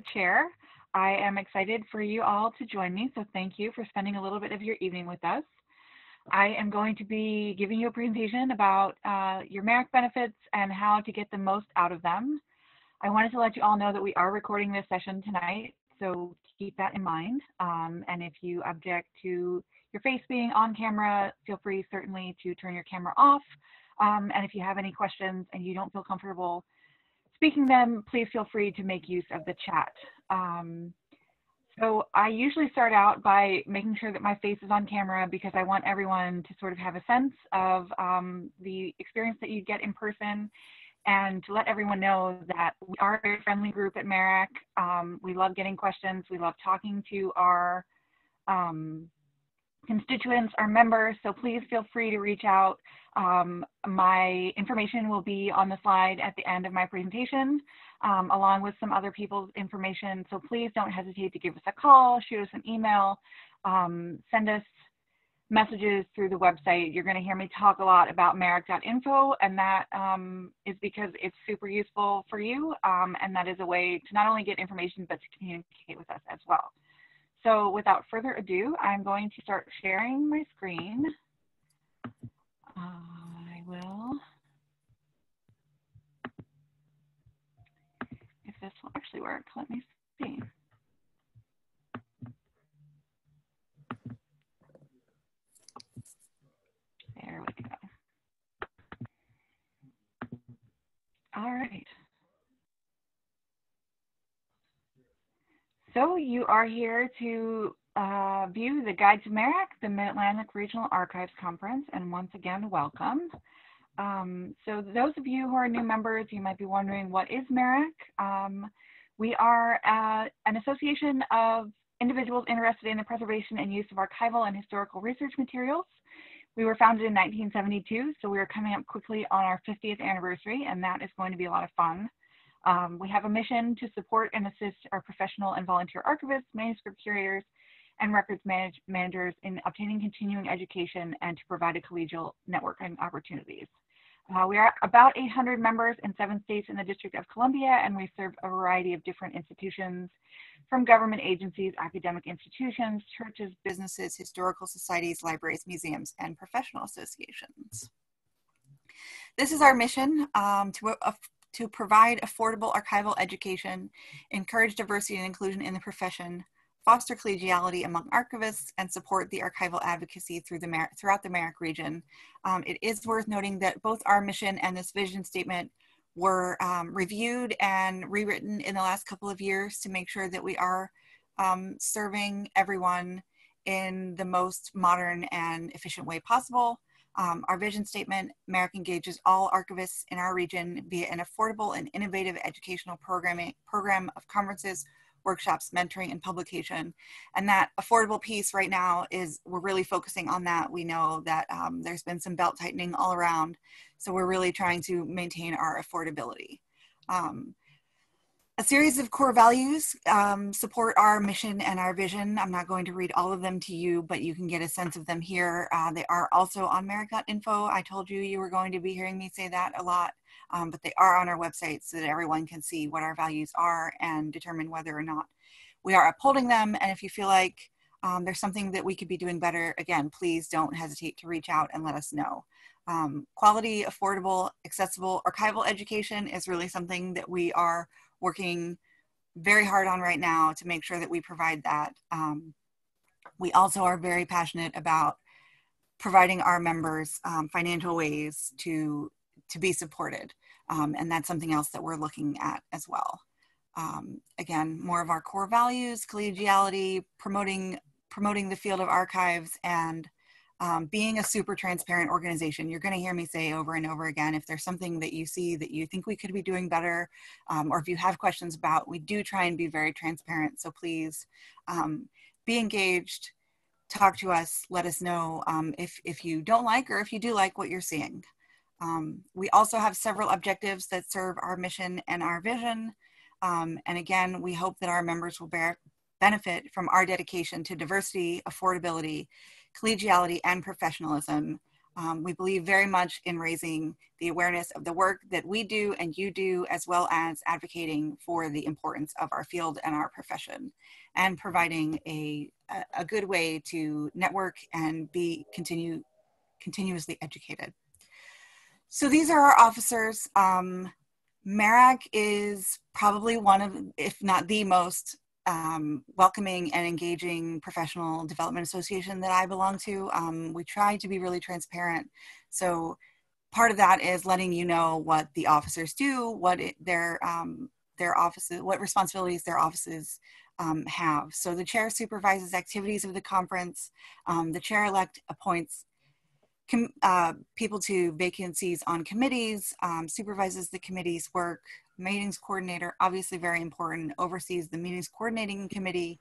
chair. I am excited for you all to join me, so thank you for spending a little bit of your evening with us. I am going to be giving you a presentation about your Merrick benefits and how to get the most out of them. I wanted to let you all know that we are recording this session tonight, so keep that in mind. And if you object to your face being on camera, feel free certainly to turn your camera off. And if you have any questions and you don't feel comfortable speaking them, please feel free to make use of the chat. So I usually start out by making sure that my face is on camera because I want everyone to sort of have a sense of the experience that you get in person, and to let everyone know that we are a very friendly group at Merrick. We love getting questions. We love talking to our constituents, our members, so please feel free to reach out. My information will be on the slide at the end of my presentation, along with some other people's information, so please don't hesitate to give us a call, shoot us an email, send us messages through the website. You're going to hear me talk a lot about merrick.info, and that is because it's super useful for you, and that is a way to not only get information, but to communicate with us as well. So without further ado, I'm going to start sharing my screen. I will, if this will actually work, let me see. There we go. All right. So you are here to view the Guide to Merrick, the Mid-Atlantic Regional Archives Conference, and once again, welcome. So those of you who are new members, you might be wondering, what is Merrick? We are an association of individuals interested in the preservation and use of archival and historical research materials. We were founded in 1972, so we are coming up quickly on our 50th anniversary, and that is going to be a lot of fun. We have a mission to support and assist our professional and volunteer archivists, manuscript curators, and records managers in obtaining continuing education and to provide a collegial networking opportunities. We are about 800 members in 7 states in the District of Columbia, and we serve a variety of different institutions, from government agencies, academic institutions, churches, businesses, historical societies, libraries, museums, and professional associations. This is our mission, to provide affordable archival education, encourage diversity and inclusion in the profession, foster collegiality among archivists, and support the archival advocacy throughout the Merrick region. It is worth noting that both our mission and this vision statement were reviewed and rewritten in the last couple of years to make sure that we are serving everyone in the most modern and efficient way possible. Our vision statement: Merrick engages all archivists in our region via an affordable and innovative educational program of conferences, workshops, mentoring, and publication. And that affordable piece right now is, we're really focusing on that. We know that there's been some belt tightening all around, so we're really trying to maintain our affordability. A series of core values support our mission and our vision. I'm not going to read all of them to you, but you can get a sense of them here. They are also on merrick.info. I told you you were going to be hearing me say that a lot, but they are on our website so that everyone can see what our values are and determine whether or not we are upholding them. And if you feel like there's something that we could be doing better, again, please don't hesitate to reach out and let us know. Quality, affordable, accessible archival education is really something that we are working very hard on right now to make sure that we provide that. We also are very passionate about providing our members financial ways to be supported. And that's something else that we're looking at as well. Again, more of our core values: collegiality, promoting the field of archives, and being a super transparent organization. You're going to hear me say over and over again, if there's something that you see that you think we could be doing better, or if you have questions about, we do try and be very transparent. So please be engaged, talk to us, let us know if you don't like, or if you do like what you're seeing. We also have several objectives that serve our mission and our vision. And again, we hope that our members will benefit from our dedication to diversity, affordability, collegiality, and professionalism. We believe very much in raising the awareness of the work that we do and you do, as well as advocating for the importance of our field and our profession, and providing a good way to network and be continuously educated. So these are our officers. MARAC is probably one of, if not the most welcoming and engaging professional development association that I belong to. We try to be really transparent. So part of that is letting you know what the officers do, what their offices, what responsibilities their offices have. So the chair supervises activities of the conference. The chair-elect appoints people to vacancies on committees, supervises the committee's work, meetings coordinator, obviously very important, oversees the meetings coordinating committee,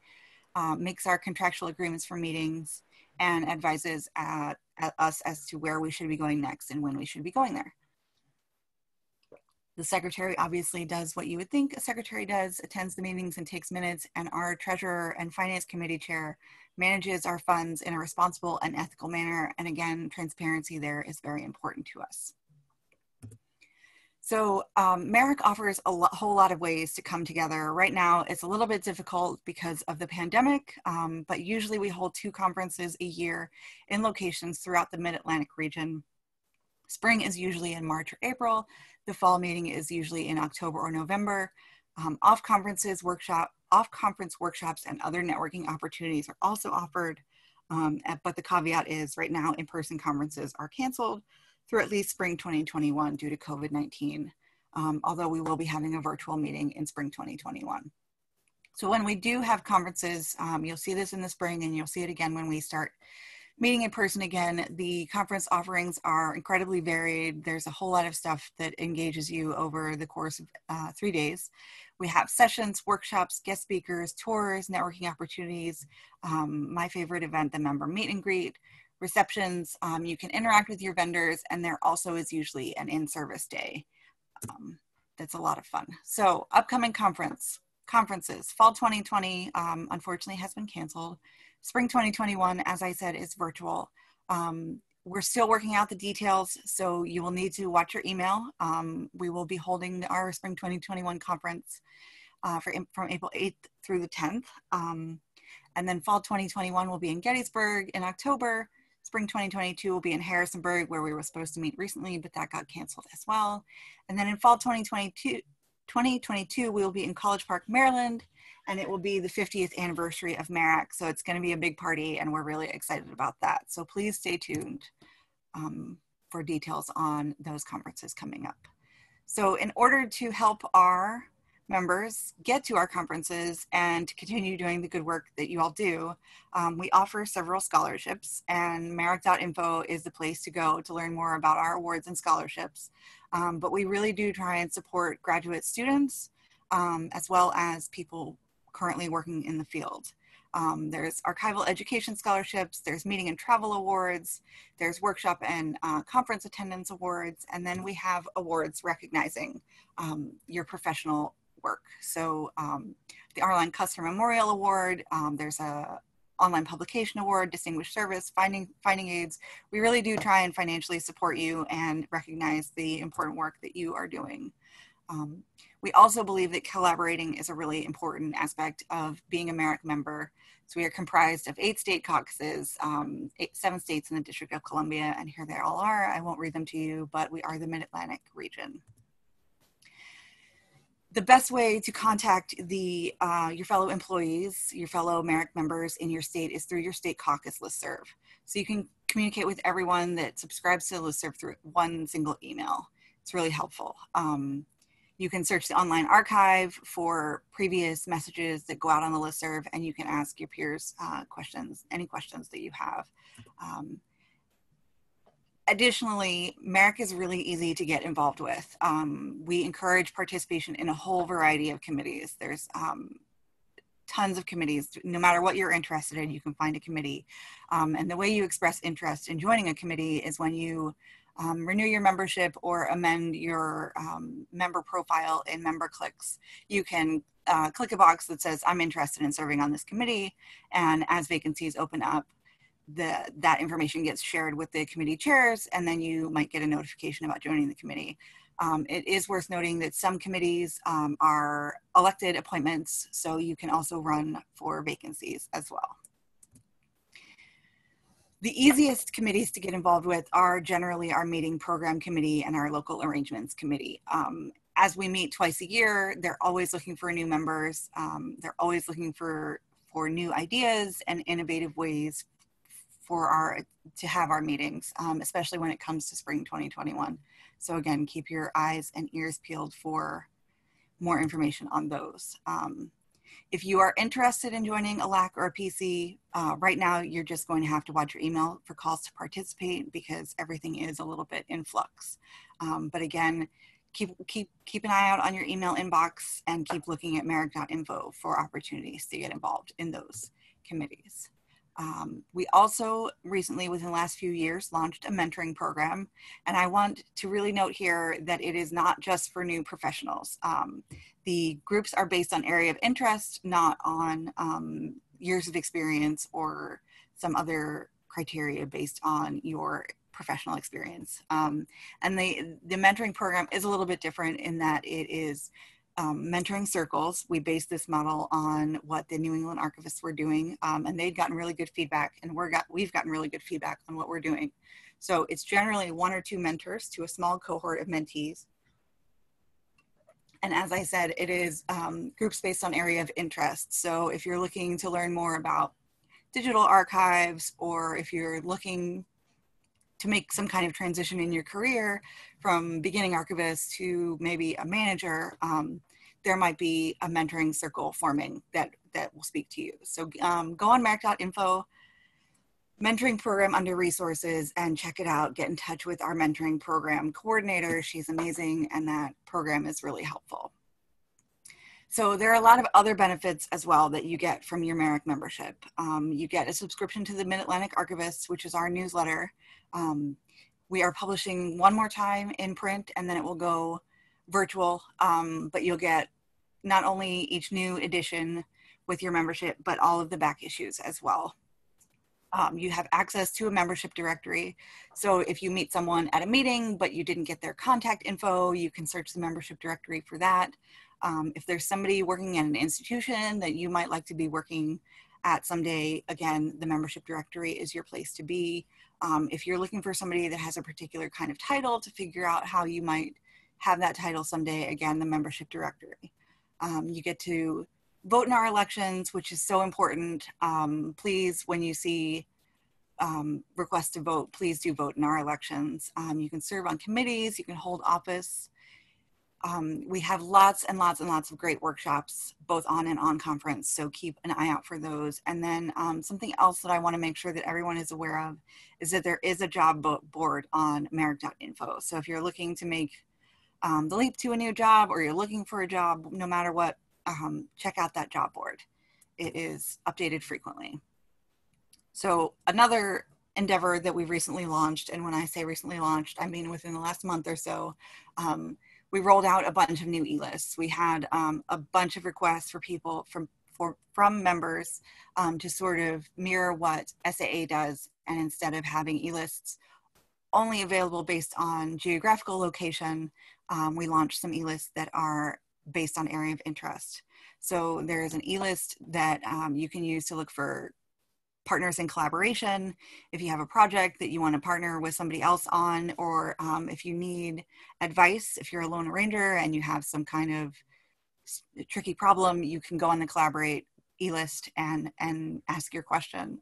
makes our contractual agreements for meetings, and advises us as to where we should be going next and when we should be going there. The secretary obviously does what you would think a secretary does, attends the meetings and takes minutes, and our treasurer and finance committee chair manages our funds in a responsible and ethical manner. And again, transparency there is very important to us. So MARAC offers a whole lot of ways to come together. Right now, it's a little bit difficult because of the pandemic, but usually we hold 2 conferences a year in locations throughout the Mid-Atlantic region. Spring is usually in March or April. The fall meeting is usually in October or November. Off-conference workshops and other networking opportunities are also offered, but the caveat is right now in-person conferences are canceled through at least spring 2021 due to COVID-19, although we will be having a virtual meeting in spring 2021. So when we do have conferences, you'll see this in the spring and you'll see it again when we start meeting in person again. The conference offerings are incredibly varied. There's a whole lot of stuff that engages you over the course of 3 days. We have sessions, workshops, guest speakers, tours, networking opportunities. My favorite event, the member meet and greet, receptions. You can interact with your vendors, and there also is usually an in-service day. That's a lot of fun. So upcoming conferences, fall 2020, unfortunately has been canceled. Spring 2021, as I said, is virtual. We're still working out the details, so you will need to watch your email. We will be holding our Spring 2021 conference from April 8th through the 10th. And then fall 2021 will be in Gettysburg in October. Spring 2022 will be in Harrisonburg, where we were supposed to meet recently, but that got canceled as well. And then in fall 2022, we will be in College Park, Maryland, and it will be the 50th anniversary of MARAC. So it's going to be a big party, and we're really excited about that. So please stay tuned for details on those conferences coming up. So in order to help our members get to our conferences and to continue doing the good work that you all do, we offer several scholarships, and marac.info is the place to go to learn more about our awards and scholarships. But we really do try and support graduate students as well as people currently working in the field. There's archival education scholarships, there's meeting and travel awards, there's workshop and conference attendance awards, and then we have awards recognizing your professional work. So the Online Customer Memorial Award, there's a Online Publication Award, Distinguished Service, Finding Aids. We really do try and financially support you and recognize the important work that you are doing. We also believe that collaborating is a really important aspect of being a MARAC member. So we are comprised of 8 state caucuses, 7 states in the District of Columbia, and here they all are. I won't read them to you, but we are the Mid-Atlantic region. The best way to contact your fellow employees, your fellow MARAC members in your state is through your state caucus listserv. So you can communicate with everyone that subscribes to the listserv through one single email. It's really helpful. You can search the online archive for previous messages that go out on the listserv, and you can ask your peers questions, any questions that you have. Additionally, MARAC is really easy to get involved with. We encourage participation in a whole variety of committees. There's tons of committees. No matter what you're interested in, you can find a committee. And the way you express interest in joining a committee is when you renew your membership or amend your member profile in MemberClicks. You can click a box that says, I'm interested in serving on this committee. And as vacancies open up, that information gets shared with the committee chairs, and then you might get a notification about joining the committee. It is worth noting that some committees are elected appointments, so you can also run for vacancies as well. The easiest committees to get involved with are generally our meeting program committee and our local arrangements committee. As we meet twice a year, they're always looking for new members. They're always looking for new ideas and innovative ways to have our meetings, especially when it comes to spring 2021. So again, keep your eyes and ears peeled for more information on those. If you are interested in joining a LAC or a PC, right now you're just going to have to watch your email for calls to participate because everything is a little bit in flux. But again, keep an eye out on your email inbox and keep looking at merrick.info for opportunities to get involved in those committees. We also recently, within the last few years, launched a mentoring program. And I want to really note here that it is not just for new professionals. The groups are based on area of interest, not on years of experience or some other criteria based on your professional experience. And the mentoring program is a little bit different in that it is mentoring circles. We base this model on what the New England archivists were doing, and they'd gotten really good feedback, and we've gotten really good feedback on what we're doing. So it's generally 1 or 2 mentors to a small cohort of mentees. And as I said, it is groups based on area of interest. So if you're looking to learn more about digital archives, or if you're looking to make some kind of transition in your career from beginning archivist to maybe a manager, there might be a mentoring circle forming that will speak to you. So go on merrick.info, mentoring program under resources, and check it out. Get in touch with our mentoring program coordinator. She's amazing, and that program is really helpful. So there are a lot of other benefits as well that you get from your Merrick membership. You get a subscription to the Mid-Atlantic Archivists, which is our newsletter. We are publishing one more time in print, and then it will go virtual, but you'll get not only each new edition with your membership, but all of the back issues as well. You have access to a membership directory. So if you meet someone at a meeting, but you didn't get their contact info, you can search the membership directory for that. If there's somebody working at an institution that you might like to be working at someday, again, the membership directory is your place to be. If you're looking for somebody that has a particular kind of title to figure out how you might have that title someday, again, the membership directory. You get to vote in our elections, which is so important. Please, when you see requests to vote, please do vote in our elections. You can serve on committees, you can hold office. We have lots and lots and lots of great workshops, both on and on conference, so keep an eye out for those. And then something else that I want to make sure that everyone is aware of is that there is a job board on merrick.info. So if you're looking to make the leap to a new job, or you're looking for a job, no matter what, check out that job board. It is updated frequently. So another endeavor that we've recently launched, and when I say recently launched, I mean within the last month or so, we rolled out a bunch of new e-lists. We had a bunch of requests for people from members to sort of mirror what SAA does, and instead of having e-lists only available based on geographical location, we launched some e-lists that are based on area of interest. So there's an e-list that you can use to look for partners in collaboration. If you have a project that you want to partner with somebody else on, or if you need advice, if you're a lone ranger and you have some kind of tricky problem, you can go on the Collaborate e-list and ask your question.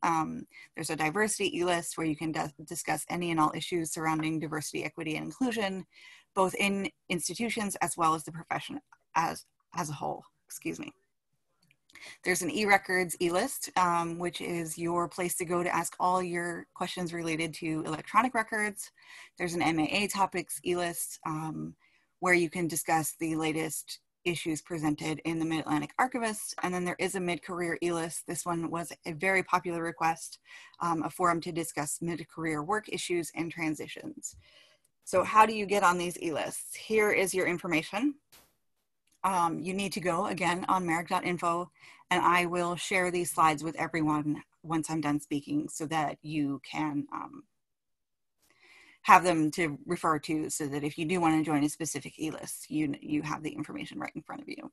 There's a diversity e-list where you can discuss any and all issues surrounding diversity, equity, and inclusion, both in institutions as well as the profession as a whole, excuse me. There's an e-records e-list, which is your place to go to ask all your questions related to electronic records. There's an MAA topics e-list where you can discuss the latest issues presented in the Mid-Atlantic Archivist. And then there is a mid-career e-list. This one was a very popular request, a forum to discuss mid-career work issues and transitions. So how do you get on these e-lists? Here is your information. You need to go again on merrick.info, and I will share these slides with everyone once I'm done speaking so that you can have them to refer to, so that if you do want to join a specific E-list, you have the information right in front of you.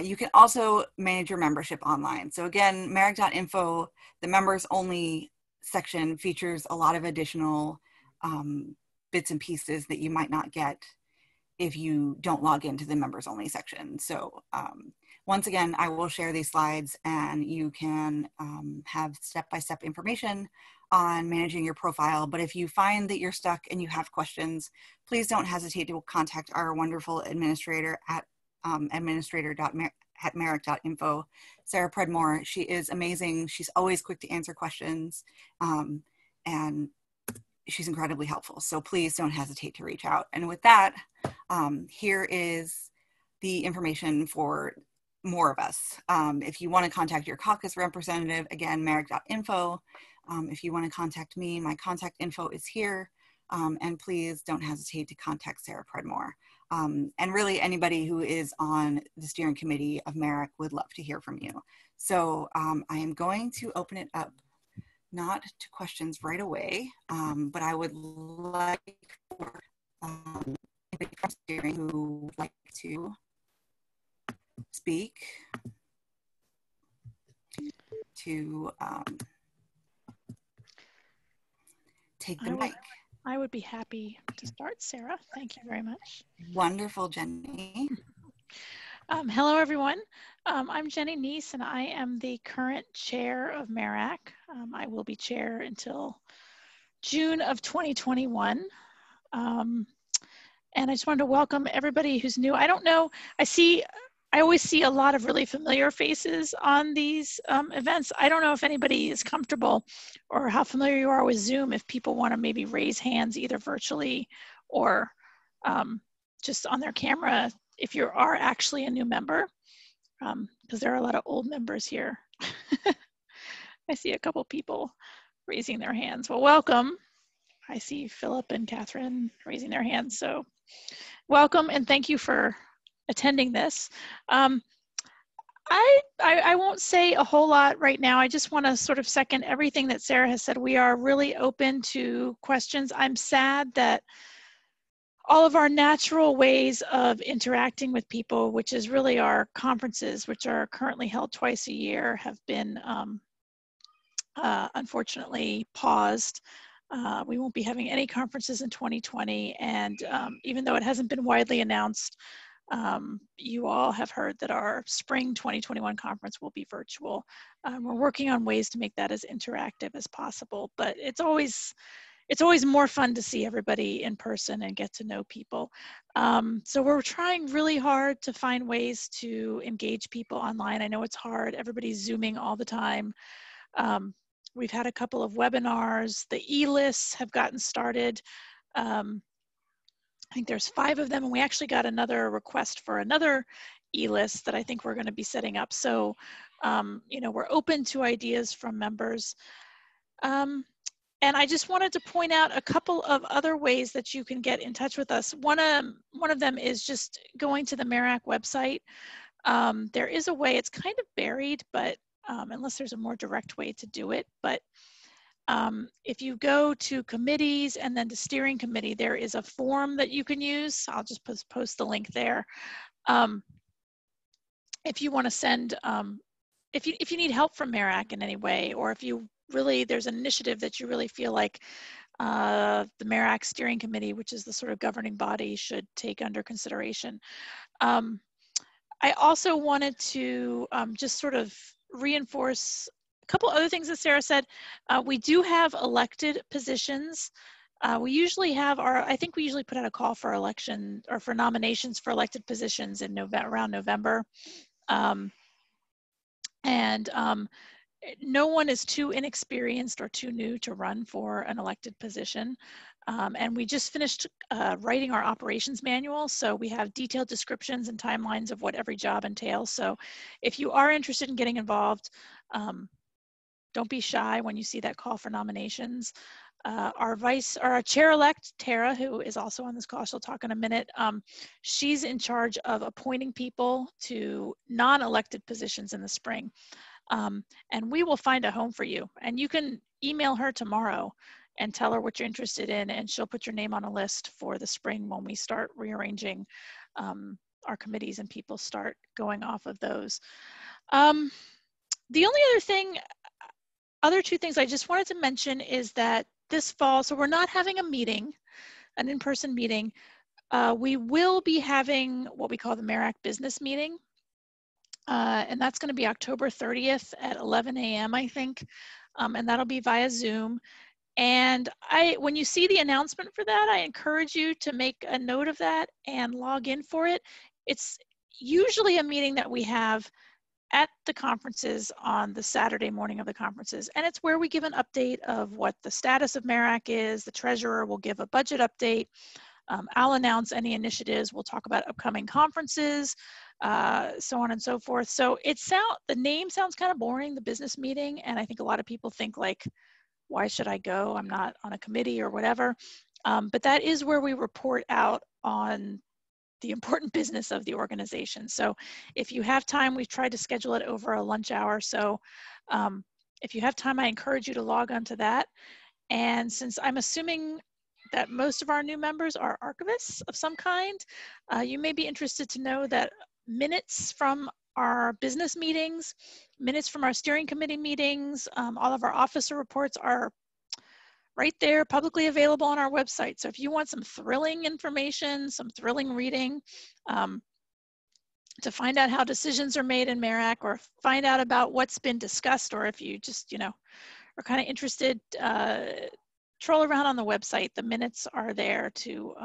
You can also manage your membership online. So again, merrick.info, the members only section features a lot of additional bits and pieces that you might not get if you don't log into the members only section. So once again, I will share these slides and you can have step-by-step information on managing your profile. But if you find that you're stuck and you have questions, please don't hesitate to contact our wonderful administrator at administrator.merrick.info, Sarah Predmore. She is amazing. She's always quick to answer questions, and she's incredibly helpful. So please don't hesitate to reach out. And with that, here is the information for more of us. If you want to contact your caucus representative, again, merrick.info. If you want to contact me, my contact info is here. And please don't hesitate to contact Sarah Predmore. And really anybody who is on the steering committee of Merrick would love to hear from you. So I am going to open it up, not to questions right away, but I would like for anybody from steering who would like to speak to take the mic. I would be happy to start, Sarah. Thank you very much. Wonderful, Jenny. Hello, everyone. I'm Jenny Neese, and I am the current chair of MERAC. I will be chair until June of 2021. And I just wanted to welcome everybody who's new. I don't know, I always see a lot of really familiar faces on these events. I don't know if anybody is comfortable or how familiar you are with Zoom, if people want to maybe raise hands either virtually or just on their camera if you are actually a new member, because there are a lot of old members here. I see a couple people raising their hands. Well, welcome. I see Philip and Catherine raising their hands. So welcome and thank you for attending this. I won't say a whole lot right now. I just want to sort of second everything that Sarah has said. We are really open to questions. I'm sad that all of our natural ways of interacting with people, which is really our conferences, which are currently held twice a year, have been unfortunately paused. We won't be having any conferences in 2020, and even though it hasn't been widely announced, you all have heard that our spring 2021 conference will be virtual. We're working on ways to make that as interactive as possible, but it's always more fun to see everybody in person and get to know people. So we're trying really hard to find ways to engage people online. I know it's hard. Everybody's Zooming all the time. We've had a couple of webinars. The E-lists have gotten started. I think there's 5 of them, and we actually got another request for another E-list that I think we're going to be setting up. So, you know, we're open to ideas from members. And I just wanted to point out a couple of other ways that you can get in touch with us. One of them is just going to the MERAC website. There is a way, it's kind of buried, but unless there's a more direct way to do it. But if you go to committees and then to steering committee, there is a form that you can use. I'll just post the link there. If you want to send, if you need help from MERAC in any way, or if you really, there's an initiative that you really feel like the MERAC steering committee, which is the sort of governing body, should take under consideration. I also wanted to just sort of reinforce a couple other things that Sarah said. We do have elected positions. We usually have I think we usually put out a call for election or for nominations for elected positions in around November. No one is too inexperienced or too new to run for an elected position. And we just finished writing our operations manual. So we have detailed descriptions and timelines of what every job entails. So if you are interested in getting involved, don't be shy when you see that call for nominations. Our chair-elect, Tara, who is also on this call, she'll talk in a minute. She's in charge of appointing people to non-elected positions in the spring. and we will find a home for you. And you can email her tomorrow and tell her what you're interested in, and she'll put your name on a list for the spring when we start rearranging our committees and people start going off of those. The only other two things I just wanted to mention is that this fall, so we're not having a meeting, an in-person meeting. We will be having what we call the MERAC business meeting. And that's going to be October 30th at 11 a.m., I think. And that'll be via Zoom. And when you see the announcement for that, I encourage you to make a note of that and log in for it. It's usually a meeting that we have at the conferences on the Saturday morning of the conferences. And it's where we give an update of what the status of MERAC is. The treasurer will give a budget update. I'll announce any initiatives. We'll talk about upcoming conferences, so on and so forth. So the name sounds kind of boring, the business meeting. And I think a lot of people think like, why should I go? I'm not on a committee or whatever. But that is where we report out on the important business of the organization. So if you have time, we've tried to schedule it over a lunch hour. So if you have time, I encourage you to log on to that. And since I'm assuming that most of our new members are archivists of some kind, you may be interested to know that minutes from our business meetings, minutes from our steering committee meetings, all of our officer reports are right there publicly available on our website. So if you want some thrilling information, some thrilling reading, to find out how decisions are made in MERAC, or find out about what's been discussed, or if you just, are kind of interested, troll around on the website. The minutes are there to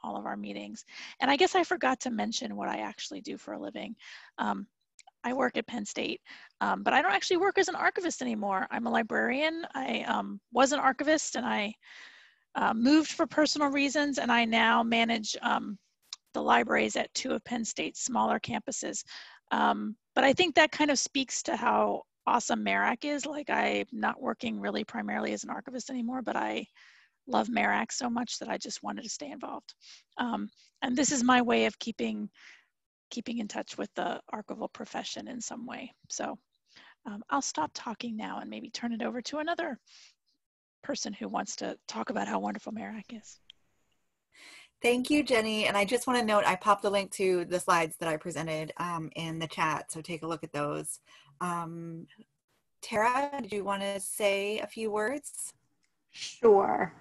all of our meetings. And I guess I forgot to mention what I actually do for a living. I work at Penn State, but I don't actually work as an archivist anymore. I'm a librarian. I was an archivist, and I moved for personal reasons, and I now manage the libraries at 2 of Penn State's smaller campuses. But I think that kind of speaks to how awesome MERAC is. Like, I'm not working really primarily as an archivist anymore, but I love MERAC so much that I just wanted to stay involved. And this is my way of keeping in touch with the archival profession in some way. So I'll stop talking now and maybe turn it over to another person who wants to talk about how wonderful MERAC is. Thank you, Jenny. And I just want to note, I popped the link to the slides that I presented in the chat, so take a look at those. Tara, did you want to say a few words? Sure.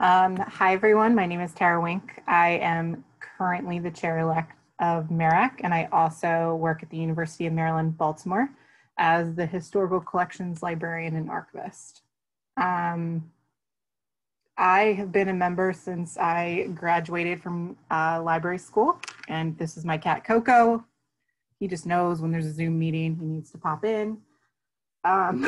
Hi, everyone. My name is Tara Wink. I am currently the chair-elect of MERAC, and I also work at the University of Maryland, Baltimore as the Historical Collections Librarian and Archivist. I have been a member since I graduated from library school, and this is my cat, Coco. He just knows when there's a Zoom meeting, he needs to pop in. I've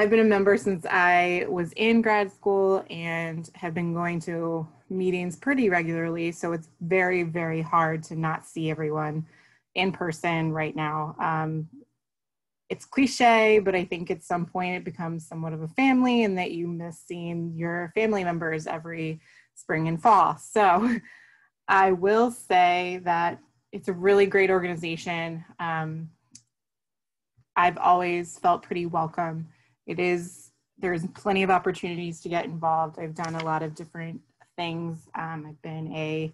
been a member since I was in grad school and have been going to meetings pretty regularly, so it's very, very hard to not see everyone in person right now. It's cliche, but I think at some point it becomes somewhat of a family, and that you miss seeing your family members every spring and fall. So I will say that it's a really great organization. I've always felt pretty welcome. There's plenty of opportunities to get involved. I've done a lot of different things. I've been a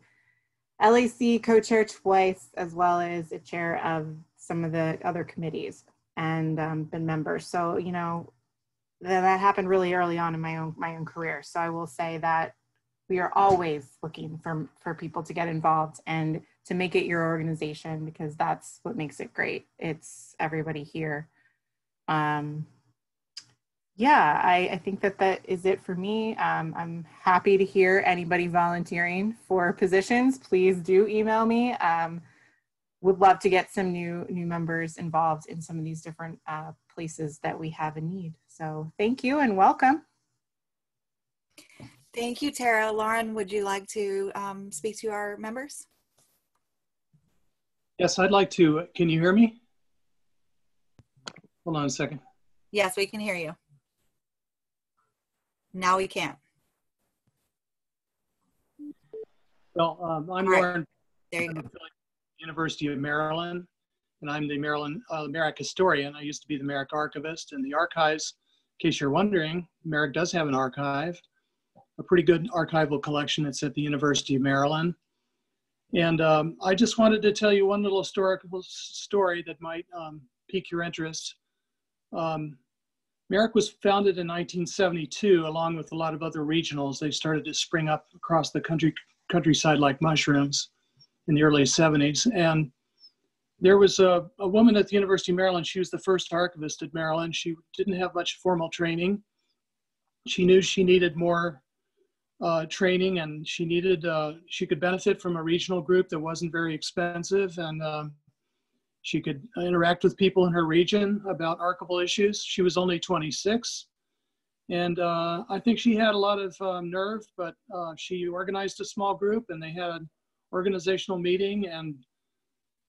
LAC co-chair twice, as well as a chair of some of the other committees, and been members. So, that happened really early on in my own career. So I will say that we are always looking for people to get involved and to make it your organization, because that's what makes it great. It's everybody here. Yeah, I think that is it for me. I'm happy to hear anybody volunteering for positions. Please do email me. Would love to get some new members involved in some of these different places that we have a need. So thank you and welcome. Thank you, Tara. Lauren, would you like to speak to our members? Yes, I'd like to. Can you hear me? Hold on a second. Yes, we can hear you. Now we can't. Well, I'm Lauren. There you go. University of Maryland, and I'm the Merrick historian. I used to be the Merrick archivist, and the archives, in case you're wondering, Merrick does have an archive, a pretty good archival collection. It's at the University of Maryland. And I just wanted to tell you one little historical story that might pique your interest. Merrick was founded in 1972, along with a lot of other regionals. They started to spring up across the countryside like mushrooms in the early 70s. And there was a woman at the University of Maryland. She was the first archivist at Maryland. She didn't have much formal training. She knew she needed more training, and she could benefit from a regional group that wasn't very expensive, and she could interact with people in her region about archival issues. She was only 26, and I think she had a lot of nerve, but she organized a small group, and they had an organizational meeting, and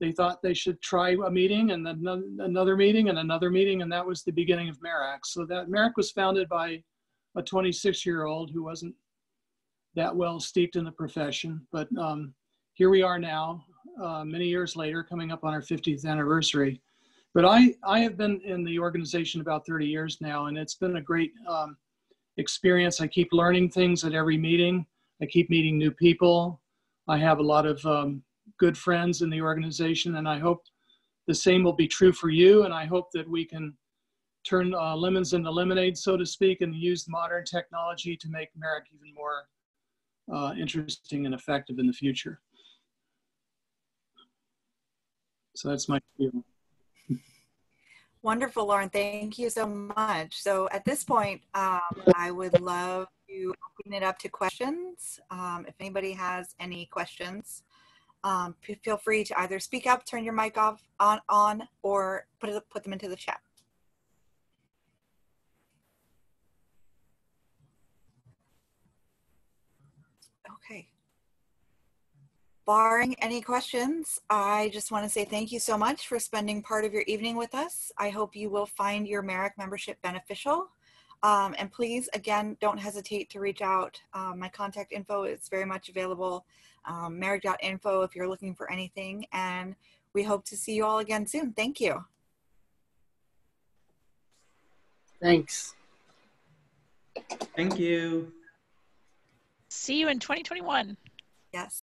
they thought they should try a meeting, and then another meeting, and another meeting, and that was the beginning of Merrick. So that Merrick was founded by a 26-year-old who wasn't that well steeped in the profession, but here we are now, many years later, coming up on our 50th anniversary. But I have been in the organization about 30 years now, and it's been a great experience. I keep learning things at every meeting. I keep meeting new people. I have a lot of good friends in the organization, and I hope the same will be true for you. And I hope that we can turn lemons into lemonade, so to speak, and use modern technology to make Merrick even more interesting and effective in the future. So that's my view. Wonderful, Lauren. Thank you so much. So at this point, I would love to open it up to questions. If anybody has any questions, feel free to either speak up, turn your mic off on, or put them into the chat. Okay. Barring any questions, I just want to say thank you so much for spending part of your evening with us. I hope you will find your Merrick membership beneficial. And please, again, don't hesitate to reach out. My contact info is very much available. Merrick.info if you're looking for anything. And we hope to see you all again soon. Thank you. Thanks. Thank you. See you in 2021. Yes.